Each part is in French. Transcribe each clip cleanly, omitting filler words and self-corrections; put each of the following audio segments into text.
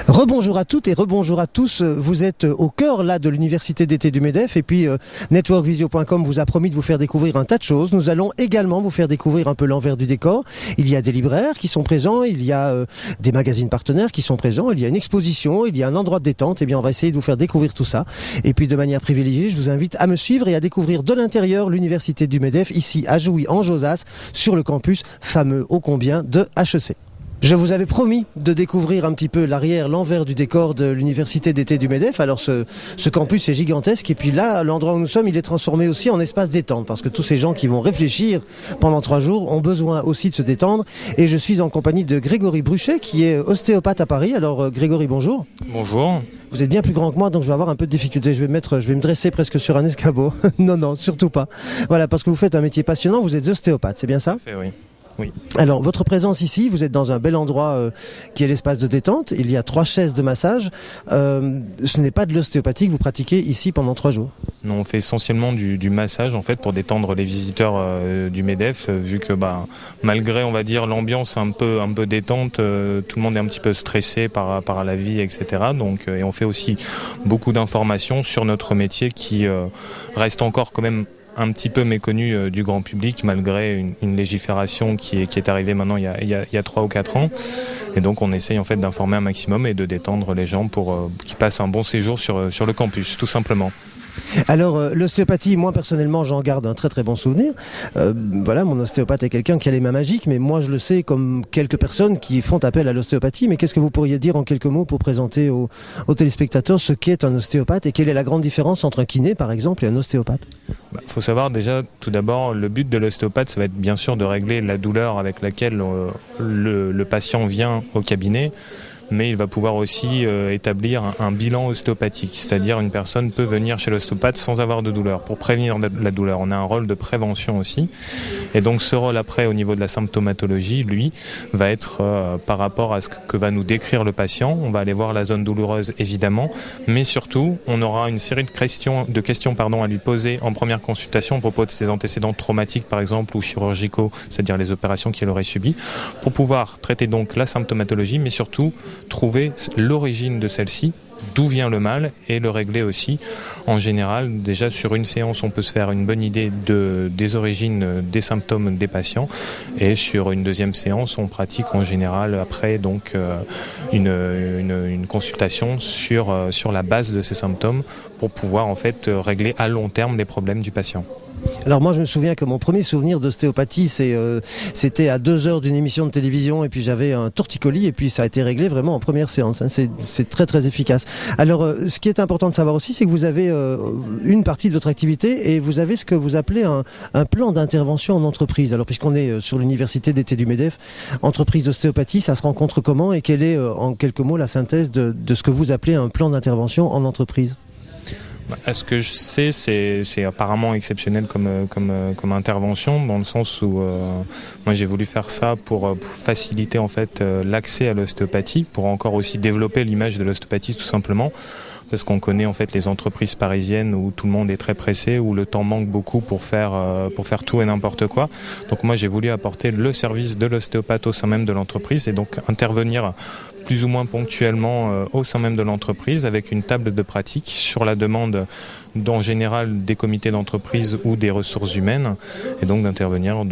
Rebonjour à toutes et rebonjour à tous. Vous êtes au cœur là de l'université d'été du MEDEF et puis networkvisio.com vous a promis de vous faire découvrir un tas de choses. Nous allons également vous faire découvrir un peu l'envers du décor. Il y a des libraires qui sont présents, il y a des magazines partenaires qui sont présents, il y a une exposition, il y a un endroit de détente. Eh bien, on va essayer de vous faire découvrir tout ça. Et puis de manière privilégiée, je vous invite à me suivre et à découvrir de l'intérieur l'université du MEDEF ici à Jouy en Josas sur le campus fameux ô combien de HEC. Je vous avais promis de découvrir un petit peu l'arrière, l'envers du décor de l'université d'été du MEDEF. Alors ce campus est gigantesque et puis là, l'endroit où nous sommes, il est transformé aussi en espace détente parce que tous ces gens qui vont réfléchir pendant 3 jours ont besoin aussi de se détendre. Et je suis en compagnie de Grégory Bruchet qui est ostéopathe à Paris. Alors Grégory, bonjour. Bonjour. Vous êtes bien plus grand que moi, donc je vais avoir un peu de difficulté. Je vais me dresser presque sur un escabeau. Non, surtout pas. Voilà, parce que vous faites un métier passionnant, vous êtes ostéopathe, c'est bien ça ? Tout à fait, oui. Oui. Alors, votre présence ici, vous êtes dans un bel endroit qui est l'espace de détente. Il y a 3 chaises de massage. Ce n'est pas de l'ostéopathie que vous pratiquez ici pendant 3 jours. Non, on fait essentiellement du massage en fait pour détendre les visiteurs du MEDEF, vu que malgré on va dire l'ambiance un peu détente, tout le monde est un petit peu stressé par la vie, etc. Donc, et on fait aussi beaucoup d'informations sur notre métier qui reste encore quand même un petit peu méconnu du grand public malgré une légifération qui est arrivée maintenant il y a 3 ou 4 ans. Et donc on essaye en fait d'informer un maximum et de détendre les gens pour qu'ils passent un bon séjour sur le campus, tout simplement. Alors l'ostéopathie, moi personnellement j'en garde un très très bon souvenir. Voilà, mon ostéopathe est quelqu'un qui a les mains magiques, mais moi je le sais comme quelques personnes qui font appel à l'ostéopathie. Mais qu'est-ce que vous pourriez dire en quelques mots pour présenter aux téléspectateurs ce qu'est un ostéopathe et quelle est la grande différence entre un kiné par exemple et un ostéopathe ? Faut savoir déjà tout d'abord le but de l'ostéopathe, ça va être bien sûr de régler la douleur avec laquelle le patient vient au cabinet. Mais il va pouvoir aussi établir un bilan ostéopathique, c'est-à-dire une personne peut venir chez l'ostéopathe sans avoir de douleur, pour prévenir la douleur. On a un rôle de prévention aussi, et donc ce rôle après au niveau de la symptomatologie, lui, va être par rapport à ce que va nous décrire le patient. On va aller voir la zone douloureuse évidemment, mais surtout on aura une série de questions à lui poser en première consultation à propos de ses antécédents traumatiques par exemple ou chirurgicaux, c'est-à-dire les opérations qu'il aurait subies, pour pouvoir traiter donc la symptomatologie, mais surtout trouver l'origine de celle-ci, d'où vient le mal et le régler aussi. En général, déjà sur une séance, on peut se faire une bonne idée des origines des symptômes des patients et sur une deuxième séance, on pratique en général après donc une consultation sur la base de ces symptômes pour pouvoir en fait régler à long terme les problèmes du patient. Alors moi je me souviens que mon premier souvenir d'ostéopathie c'était à 2 heures d'une émission de télévision et puis j'avais un torticolis et puis ça a été réglé vraiment en première séance, hein. C'est très très efficace. Alors ce qui est important de savoir aussi c'est que vous avez une partie de votre activité et vous avez ce que vous appelez un plan d'intervention en entreprise. Alors puisqu'on est sur l'université d'été du MEDEF, entreprise d'ostéopathie, ça se rencontre comment et quelle est en quelques mots la synthèse de ce que vous appelez un plan d'intervention en entreprise ? Ce que je sais, c'est apparemment exceptionnel comme intervention, dans le sens où moi j'ai voulu faire ça pour faciliter en fait l'accès à l'ostéopathie, pour encore aussi développer l'image de l'ostéopathie tout simplement. Parce qu'on connaît en fait les entreprises parisiennes où tout le monde est très pressé, où le temps manque beaucoup pour faire tout et n'importe quoi. Donc moi j'ai voulu apporter le service de l'ostéopathe au sein même de l'entreprise et donc intervenir plus ou moins ponctuellement au sein même de l'entreprise avec une table de pratique sur la demande en général des comités d'entreprise ou des ressources humaines et donc d'intervenir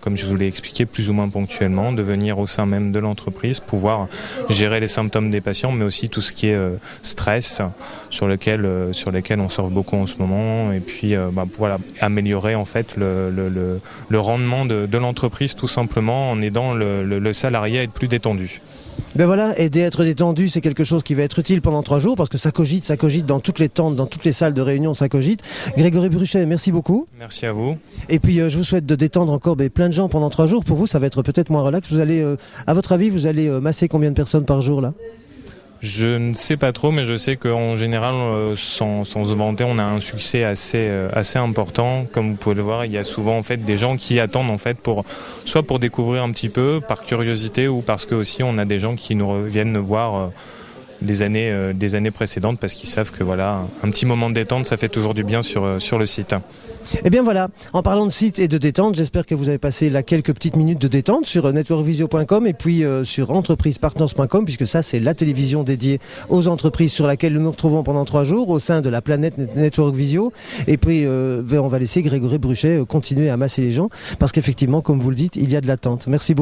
comme je vous l'ai expliqué plus ou moins ponctuellement, de venir au sein même de l'entreprise, pouvoir gérer les symptômes des patients mais aussi tout ce qui est stress sur lesquels on surfe beaucoup en ce moment et puis voilà, améliorer en fait le rendement de l'entreprise tout simplement en aidant le salarié à être plus détendu. Ben voilà, aider à être détendu, c'est quelque chose qui va être utile pendant 3 jours parce que ça cogite dans toutes les tentes, dans toutes les salles de réunion, ça cogite. Grégory Bruchet, merci beaucoup. Merci à vous. Et puis je vous souhaite de détendre encore plein de gens pendant 3 jours. Pour vous, ça va être peut-être moins relax. Vous allez, à votre avis, vous allez masser combien de personnes par jour là ? Je ne sais pas trop, mais je sais qu'en général, sans se vanter, on a un succès assez important. Comme vous pouvez le voir, il y a souvent en fait des gens qui attendent en fait soit pour découvrir un petit peu, par curiosité, ou parce que aussi on a des gens qui viennent nous voir des années précédentes, parce qu'ils savent que voilà, un petit moment de détente, ça fait toujours du bien sur le site. Et bien voilà, en parlant de site et de détente, j'espère que vous avez passé là quelques petites minutes de détente sur networkvisio.com et puis sur entreprisepartners.com, puisque ça c'est la télévision dédiée aux entreprises sur laquelle nous nous retrouvons pendant 3 jours au sein de la planète Network Visio. Et puis on va laisser Grégory Bruchet continuer à masser les gens, parce qu'effectivement, comme vous le dites, il y a de l'attente. Merci beaucoup.